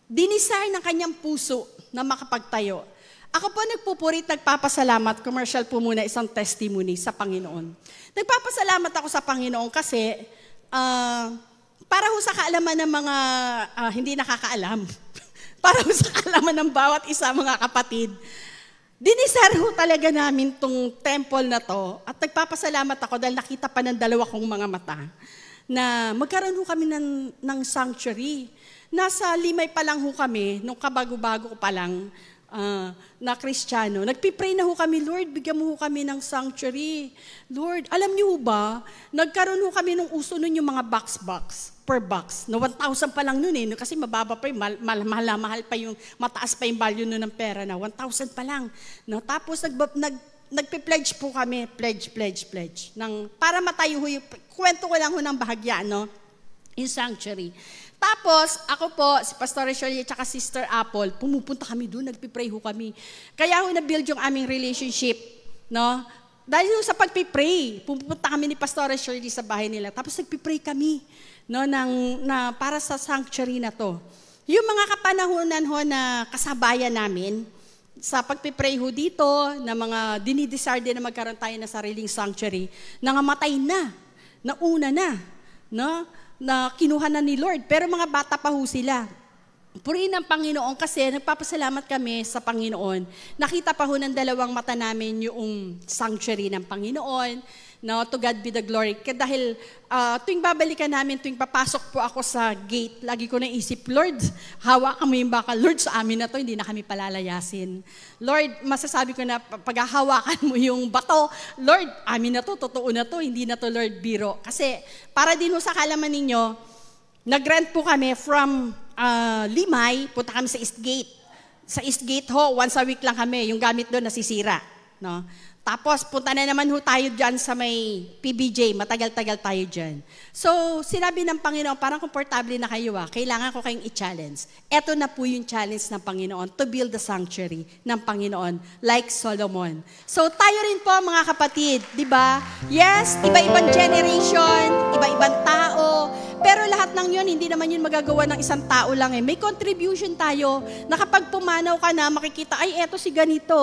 Dinisay ng kanyang puso na makapagtayo. Ako po nagpupurit, nagpapasalamat, commercial po muna, isang testimony sa Panginoon. Nagpapasalamat ako sa Panginoon kasi para ho sa kaalaman ng mga hindi nakakaalam, para ho sa kaalaman ng bawat isa mga kapatid, dinisar ho talaga namin tong temple na to at nagpapasalamat ako dahil nakita pa ng dalawa kong mga mata na magkaroon ho kami ng sanctuary. Nasa Limay pa lang ho kami, nung kabago-bago pa lang na Kristiyano. Nagpipray na ho kami, Lord, bigyan mo ho kami ng sanctuary. Lord, alam niyo ba, nagkaroon ho kami nung uso nun yung mga box per box. No, 1,000 pa lang nun kasi mababa pa yung, mahal pa yung, mataas pa yung value nun ng pera na 1,000 pa lang. No, tapos nagpe-pledge po kami, pledge. Para matayo ho yung, kwento ko lang ho ng bahagya, no? Yung sanctuary. Tapos, ako po, si Pastor Shirley at Sister Apple, pumupunta kami doon, nagpipray ho kami. Kaya ho na-build yung aming relationship, no? Dahil sa pagpipray, pupunta kami ni Pastor Shirley sa bahay nila, tapos nagpipray kami, no, para sa sanctuary na to. Yung mga kapanahonan ho na kasabayan namin, sa pagpipray ho dito, na mga dinidesire din na magkaroon tayo na sariling sanctuary, nangamatay na, nauna na, no? Na kinuha na ni Lord. Pero mga bata pa ho sila. Purihin ang Panginoon kasi nagpapasalamat kami sa Panginoon. Nakita pa ho ng dalawang mata namin yung sanctuary ng Panginoon. No, to God be the glory. Dahil tuwing babalikan namin, tuwing papasok po ako sa gate, lagi ko naisip, Lord, hawakan mo yung bakal. Lord, sa amin na to, hindi na kami palalayasin. Lord, masasabi ko na paghahawakan mo yung bato, Lord, amin na to, totoo na to, hindi na to, Lord, biro. Kasi para din ho sa kalaman ninyo, nag-rent po kami from Limay, punta kami sa Eastgate. Sa Eastgate ho, once a week lang kami, yung gamit doon nasisira. No? Tapos, punta na naman ho tayo dyan sa may PBJ. Matagal-tagal tayo dyan. So, sinabi ng Panginoon, parang komportable na kayo kailangan ko kayong i-challenge. Ito na po yung challenge ng Panginoon, to build the sanctuary ng Panginoon, like Solomon. So, tayo rin po mga kapatid, di ba? Yes, iba-ibang generation, iba-ibang tao, Pero lahat ng yun, hindi naman yun magagawa ng isang tao lang eh. May contribution tayo na kapag pumanaw ka na, makikita, ay eto si ganito.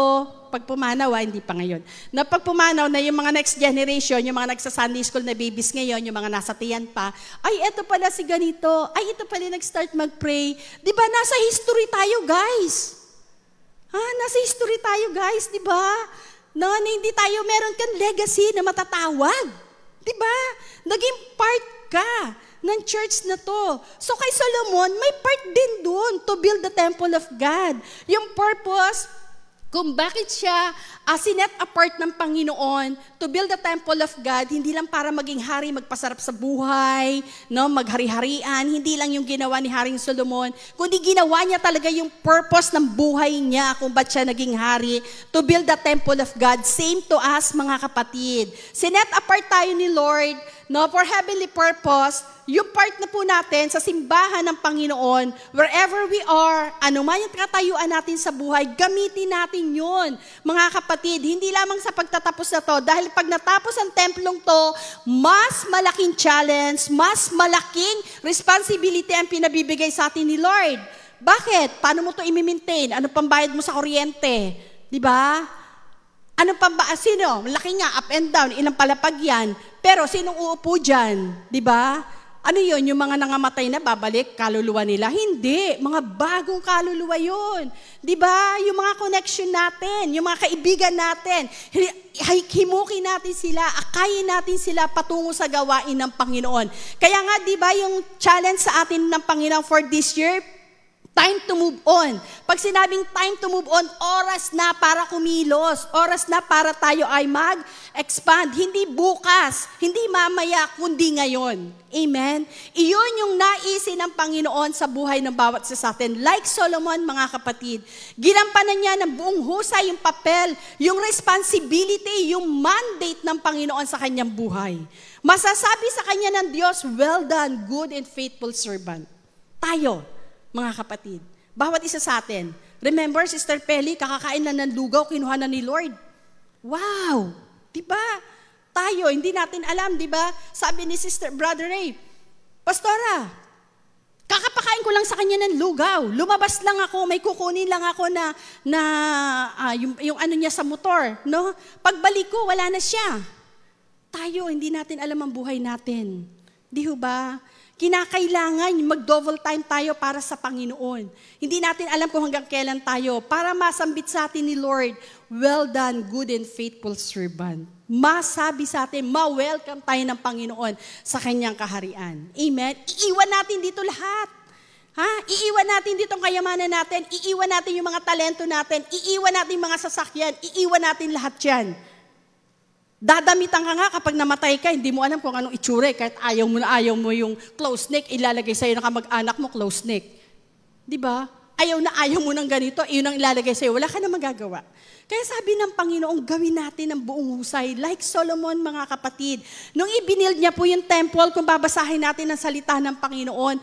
Pag pumanaw, hindi pa ngayon. Na pag pumanaw na yung mga next generation, yung mga nagsa-Sunday school na babies ngayon, yung mga nasa tiyan pa, ay eto pala si ganito, ay ito pala nag-start mag-pray. Di ba, nasa history tayo guys. Nasa history tayo guys, di ba? Na hindi tayo, meron kang legacy na matatawag. Di ba? Naging part ka ng church na to. So kay Solomon, may part din doon to build the temple of God. Yung purpose, kung bakit siya sinet apart ng Panginoon to build the temple of God, hindi lang para maging hari, magpasarap sa buhay, no, maghari-harian, hindi lang yung ginawa ni Haring Solomon, kundi ginawa niya talaga yung purpose ng buhay niya kung ba't siya naging hari, to build the temple of God. Same to us, mga kapatid. Sinet apart tayo ni Lord, no, for heavenly purpose. Yung part na po natin sa simbahan ng Panginoon, wherever we are, ano man yung katayuan natin sa buhay, gamitin natin yun. Mga kapatid, hindi lamang sa pagtatapos na to, dahil pag natapos ang templong to, mas malaking challenge, mas malaking responsibility ang pinabibigay sa atin ni Lord. Bakit? Paano mo to i-maintain? Ano pambayad mo sa kuryente? Di ba? Ano sino? Laki nga, up and down, ilang palapag yan. Pero sinong uupo dyan? Di ba? Ano yun? Yung mga nangamatay na babalik, kaluluwa nila? Hindi. Mga bagong kaluluwa yun. Di ba? Yung mga connection natin, yung mga kaibigan natin, himukin natin sila, akayin natin sila patungo sa gawain ng Panginoon. Kaya nga, di ba, yung challenge sa atin ng Panginoon for this year, time to move on. Pag sinabing time to move on, oras na para kumilos. Oras na para tayo ay mag-expand. Hindi bukas, hindi mamaya, kundi ngayon. Amen? Iyon yung naisin ng Panginoon sa buhay ng bawat isa sa atin. Like Solomon, mga kapatid, ginampanan niya ng buong husay yung papel, yung responsibility, yung mandate ng Panginoon sa kanyang buhay. Masasabi sa kanya ng Diyos, well done, good and faithful servant. Tayo, mga kapatid, bawat isa sa atin. Remember, Sister Peli, kakakain na ng lugaw, kinuha na ni Lord. Wow! Diba? Tayo, hindi natin alam, diba? Sabi ni Brother Ray, Pastora, kakapakain ko lang sa kanya ng lugaw. Lumabas lang ako, may kukunin lang ako yung ano niya sa motor. No? Pagbalik ko, wala na siya. Tayo, hindi natin alam ang buhay natin. Di ba? Kinakailangan mag-double time tayo para sa Panginoon. Hindi natin alam kung hanggang kailan tayo para masambit sa atin ni Lord, well done, good and faithful servant. Masabi sa atin, ma-welcome tayo ng Panginoon sa kanyang kaharian. Amen? Iiwan natin dito lahat. Iiwan natin dito ang kayamanan natin, iiwan natin yung mga talento natin, iiwan natin yung mga sasakyan, iiwan natin lahat yan. Dadamitan ka nga kapag namatay ka, hindi mo alam kung anong itsura. Kahit ayaw mo yung close neck, ilalagay sa'yo ng kamag-anak mo, close neck. Di ba? Ayaw mo ng ganito, yun ang ilalagay sa'yo. Wala ka na magagawa. Kaya sabi ng Panginoon, gawin natin ang buong husay. Like Solomon, mga kapatid. Nung ibinild niya po yung temple, kung babasahin natin ang salita ng Panginoon,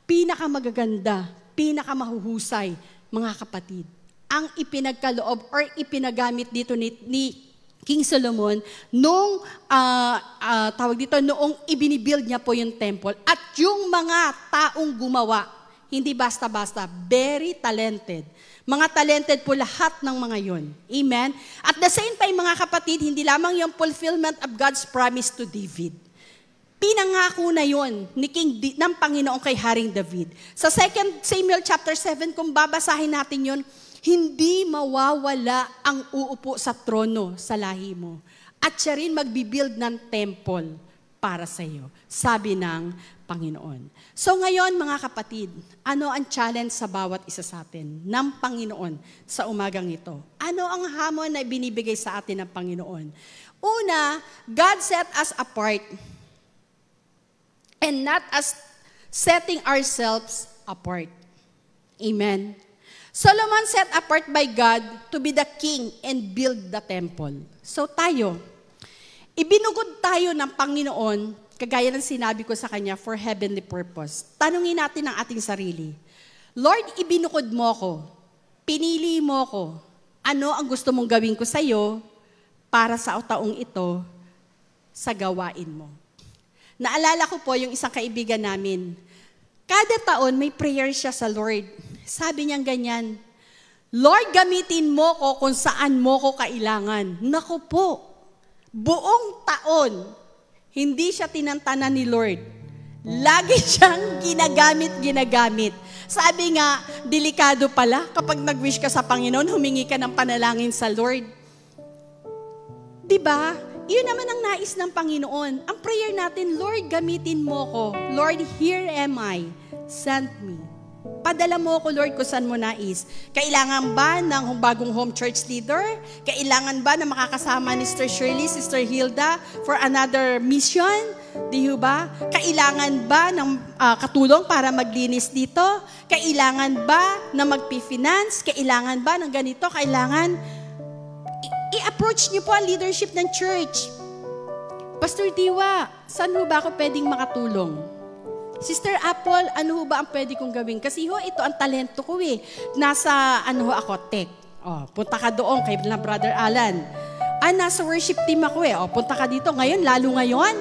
pinakamagaganda, pinakamahuhusay, mga kapatid. Ang ipinagkaloob or ipinagamit dito ni King Solomon, noong ibinibuild niya po yung temple, at yung mga taong gumawa, hindi basta-basta, very talented. Mga talented po lahat ng mga yon. Amen? At the same time, mga kapatid, hindi lamang yung fulfillment of God's promise to David. Pinangako na yon ng Panginoon kay Haring David. Sa 2 Samuel chapter 7, kung babasahin natin yon, hindi mawawala ang uupo sa trono sa lahi mo. At siya rin magbibuild ng temple para sa iyo, sabi ng Panginoon. So ngayon, mga kapatid, ano ang challenge sa bawat isa sa atin ng Panginoon sa umagang ito? Ano ang hamon na binibigay sa atin ng Panginoon? Una, God set us apart and not us setting ourselves apart. Amen. Solomon set apart by God to be the king and build the temple. So tayo, ibinugod tayo ng Panginoon, kagaya ng sinabi ko sa kanya, for heavenly purpose. Tanungin natin ang ating sarili. Lord, ibinukod mo ko, pinili mo ko, ano ang gusto mong gawin ko sa iyo para sa taong ito sa gawain mo? Naalala ko po yung isang kaibigan namin. Kada taon may prayer siya sa Lord. Sabi niya ganyan, Lord, gamitin mo ko kung saan mo ko kailangan. Naku po, buong taon, hindi siya tinantanan ni Lord. Lagi siyang ginagamit. Sabi nga, delikado pala kapag nag-wish ka sa Panginoon, humingi ka ng panalangin sa Lord. Diba? Iyon naman ang nais ng Panginoon. Ang prayer natin, Lord, gamitin mo ko. Lord, here am I. Send me. Padala mo ko, Lord, kung saan mo nais. Kailangan ba ng bagong home church leader? Kailangan ba na makakasama ni Sister Shirley, Sister Hilda for another mission? Di ba? Kailangan ba ng katulong para maglinis dito? Kailangan ba na magpi-finance? Kailangan ba ng ganito? Kailangan i-approach niyo po ang leadership ng church. Pastor Diwa, saan ho ba ako pwedeng makatulong? Sister Apple, ano ho ba ang pwede kong gawin? Kasi ho, ito ang talento ko eh. Nasa, ako, tech. Punta ka doon kay Brother Alan. Nasa worship team ako eh. Punta ka dito. Ngayon, lalo ngayon,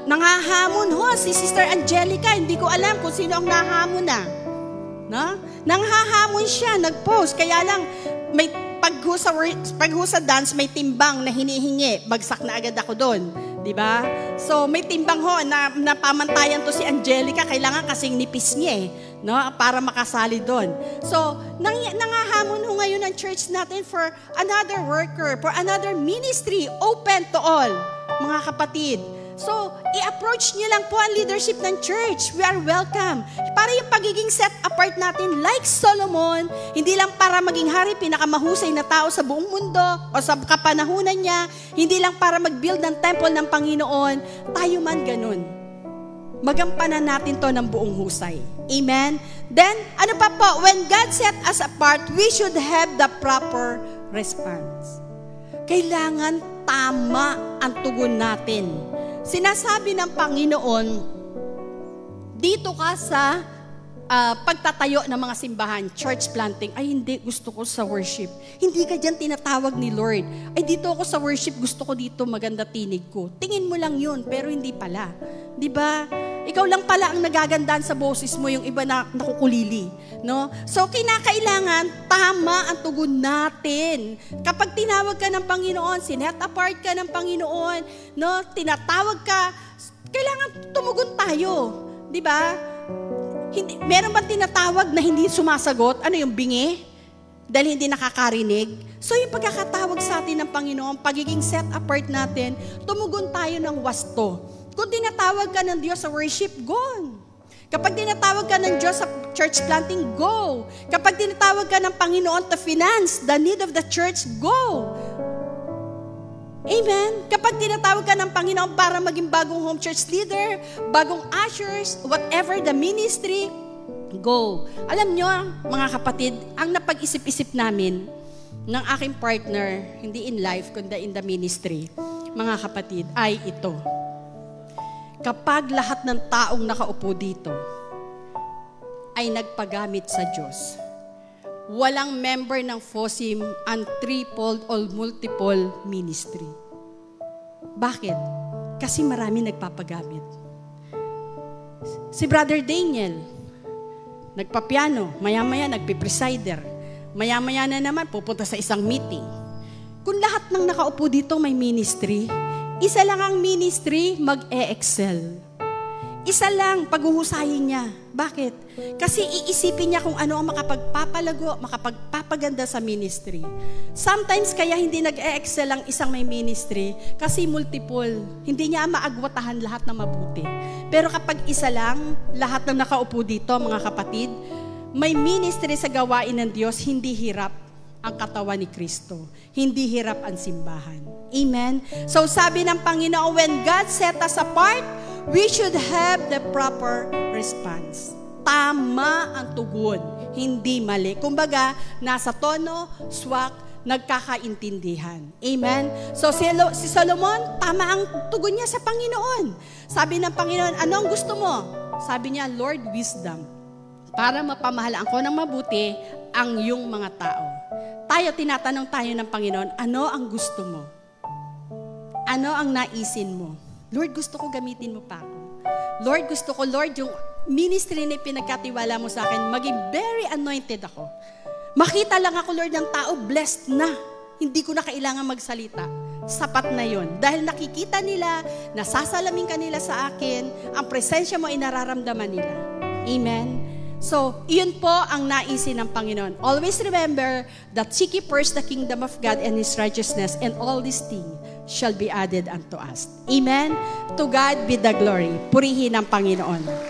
nangahamon ho si Sister Angelica. Hindi ko alam kung sino ang nahamon na. Nanghahamon siya, nag-post. Kaya lang, may pag sa dance, may timbang na hinihingi. Bagsak na agad ako doon. Diba? So, may timbang ho na pamantayan to si Angelica. Kailangan kasing nipis niya para makasali doon. So, nangahamon ho ngayon ang church natin for another worker, for another ministry, open to all, mga kapatid. So, i-approach niyo lang po ang leadership ng church. We are welcome. Para yung pagiging set apart natin, like Solomon, hindi lang para maging hari, pinakamahusay na tao sa buong mundo o sa kapanahunan niya, hindi lang para mag-build ng temple ng Panginoon, tayo man ganun. Magampanan natin to ng buong husay. Amen? Then, ano pa po? When God set us apart, we should have the proper response. Kailangan tama ang tugon natin. Sinasabi ng Panginoon, dito ka sa pagtatayo ng mga simbahan, church planting, ay hindi, gusto ko sa worship. Hindi ka dyan tinatawag ni Lord. Ay dito ako sa worship, gusto ko dito, maganda tinig ko. Tingin mo lang yun, pero hindi pala. Diba? Ikaw lang pala ang nagagandaan sa boses mo, yung iba na nakukulili. No? So, kinakailangan, tama ang tugon natin. Kapag tinawag ka ng Panginoon, sinet apart ka ng Panginoon, no? Tinatawag ka, kailangan tumugon tayo. Diba? Meron ba tinatawag na hindi sumasagot? Ano yung bingi? Dahil hindi nakakarinig? So, yung pagkakatawag sa atin ng Panginoon, pagiging set apart natin, tumugon tayo ng wasto. Kung tinatawag ka ng Diyos sa worship, go. Kapag tinatawag ka ng Diyos sa church planting, go. Kapag tinatawag ka ng Panginoon to finance the need of the church, go. Amen? Kapag tinatawag ka ng Panginoon para maging bagong home church leader, bagong ushers, whatever the ministry, go. Alam nyo, mga kapatid, ang napag-isip-isip namin ng aking partner, hindi in life, kundi in the ministry, mga kapatid, ay ito. Kapag lahat ng taong nakaupo dito ay nagpagamit sa Diyos, walang member ng FOSIM ang threefold or multiple ministry. Bakit? Kasi marami nagpapagamit. Si Brother Daniel, nagpapiano, maya-maya nagpipresider, maya-maya na naman pupunta sa isang meeting. Kung lahat ng nakaupo dito may ministry, isa lang ang ministry, mag-e-excel. Isa lang, paghuhusayin niya. Bakit? Kasi iisipin niya kung ano ang makapagpapalago, makapagpapaganda sa ministry. Sometimes kaya hindi nag-e-excel ang isang may ministry kasi multiple. Hindi niya maagwatahan lahat na mabuti. Pero kapag isa lang, lahat ng nakaupo dito, mga kapatid, may ministry sa gawain ng Diyos, hindi hirap ang katawan ni Kristo. Hindi hirap ang simbahan. Amen? So sabi ng Panginoon, when God set us apart, we should have the proper response. Tama ang tugon, hindi mali. Kumbaga, nasa tono, swak, nagkakaintindihan. Amen? So si Solomon, tama ang tugon niya sa Panginoon. Sabi ng Panginoon, ano ang gusto mo? Sabi niya, Lord, wisdom. Para mapamahalaan ko ng mabuti ang iyong mga tao. Tayo, tinatanong tayo ng Panginoon, ano ang gusto mo? Ano ang naisin mo? Lord, gusto ko gamitin mo pa ako. Lord, gusto ko, Lord, yung ministry na pinagkatiwala mo sa akin, maging very anointed ako. Makita lang ako, Lord, ng tao, blessed na. Hindi ko na kailangan magsalita. Sapat na yon. Dahil nakikita nila, nasasalamin ka nila sa akin, ang presensya mo ay nararamdaman nila. Amen? So, iyon po ang naisin ng Panginoon. Always remember that seek ye first the kingdom of God and His righteousness, and all these things shall be added unto us. Amen? To God be the glory. Purihin ang Panginoon.